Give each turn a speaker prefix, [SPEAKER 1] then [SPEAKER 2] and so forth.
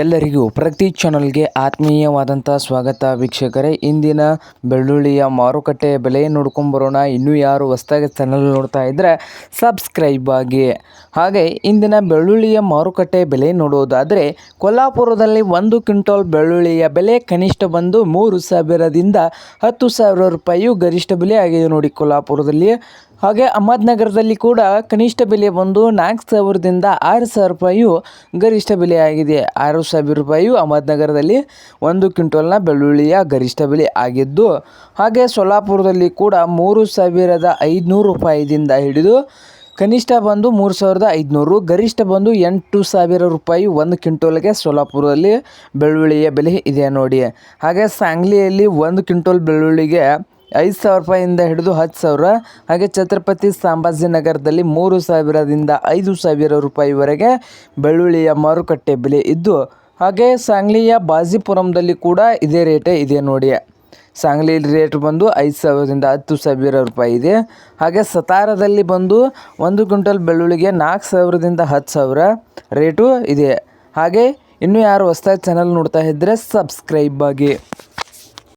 [SPEAKER 1] ಎಲ್ಲರಿಗೂ ಪ್ರತಿ ಚಾನಲ್ಗೆ ಆತ್ಮೀಯವಾದಂಥ ಸ್ವಾಗತ ವೀಕ್ಷಕರೇ. ಇಂದಿನ ಬೆಳ್ಳುಳ್ಳಿಯ ಮಾರುಕಟ್ಟೆ ಬೆಲೆ ನೋಡ್ಕೊಂಬರೋಣ. ಇನ್ನೂ ಯಾರು ಹೊಸದಾಗಿ ಚಾನಲ್ ನೋಡ್ತಾ ಇದ್ದರೆ ಸಬ್ಸ್ಕ್ರೈಬ್ ಆಗಿ. ಹಾಗೆ ಇಂದಿನ ಬೆಳ್ಳುಳ್ಳಿಯ ಮಾರುಕಟ್ಟೆ ಬೆಲೆ ನೋಡೋದಾದರೆ ಕೊಲ್ಹಾಪುರದಲ್ಲಿ 1 ಕ್ವಿಂಟಾಲ್ ಬೆಳ್ಳುಳ್ಳಿಯ ಬೆಲೆ ಕನಿಷ್ಠ ಬಂದು 3,000ದಿಂದ 10,000 ರೂಪಾಯಿ ಗರಿಷ್ಠ ಬೆಲೆ ಆಗಿದೆ ನೋಡಿ ಕೊಲ್ಹಾಪುರದಲ್ಲಿ. ಹಾಗೆ ಅಹಮದ್ನಗರದಲ್ಲಿ ಕೂಡ ಕನಿಷ್ಠ ಬೆಲೆ ಬಂದು 4,000ದಿಂದ 6,000 ರೂಪಾಯಿ ಗರಿಷ್ಠ ಬೆಲೆ ಆಗಿದೆ. 6,000 ರೂಪಾಯಿ ಅಹಮದ್ನಗರದಲ್ಲಿ 1 ಕ್ವಿಂಟಲ್ನ ಬೆಳ್ಳುಳ್ಳಿಯ ಗರಿಷ್ಠ ಬೆಲೆ ಆಗಿದ್ದು, ಹಾಗೆ ಸೊಲ್ಲಾಪುರದಲ್ಲಿ ಕೂಡ 3,500 ರೂಪಾಯಿದಿಂದ ಹಿಡಿದು ಕನಿಷ್ಠ ಬಂದು 3,500, ಗರಿಷ್ಠ ಬಂದು 8,000 ರೂಪಾಯಿ 1 ಕ್ವಿಂಟಲ್ಗೆ ಸೊಲ್ಲಾಪುರದಲ್ಲಿ ಬೆಳ್ಳುಳ್ಳಿಯ ಬೆಲೆ ಇದೆ ನೋಡಿ. ಹಾಗೆ ಸಾಂಗ್ಲಿಯಲ್ಲಿ 1 ಕ್ವಿಂಟಲ್ ಬೆಳ್ಳುಳ್ಳಿಗೆ 5,000 ರೂಪಾಯಿಂದ ಹಿಡಿದು 10,000. ಹಾಗೆ ಛತ್ರಪತಿ ಸಂಭಾಜಿನಗರದಲ್ಲಿ 3,000ದಿಂದ 5,000 ರೂಪಾಯಿವರೆಗೆ ಬೆಳ್ಳುಳ್ಳಿಯ ಮಾರುಕಟ್ಟೆ ಬೆಲೆ ಇದ್ದು, ಹಾಗೆ ಸಾಂಗ್ಲಿಯ ಬಾಜಿಪುರಂದಲ್ಲಿ ಕೂಡ ಇದೇ ರೇಟೇ ಇದೆ ನೋಡಿ. ಸಾಂಗ್ಲಿ ರೇಟ್ ಬಂದು 5,000ದಿಂದ 10,000 ರೂಪಾಯಿ ಇದೆ. ಹಾಗೆ ಸತಾರದಲ್ಲಿ ಬಂದು 1 ಕ್ವಿಂಟಲ್ ಬೆಳ್ಳುಳ್ಳಿಗೆ 4,000ದಿಂದ 10,000 ರೇಟು ಇದೆ. ಹಾಗೆ ಇನ್ನೂ ಯಾರು ಹೊಸದಾಗಿ ಚಾನಲ್ ನೋಡ್ತಾ ಇದ್ದರೆ ಸಬ್ಸ್ಕ್ರೈಬ್ ಆಗಿ.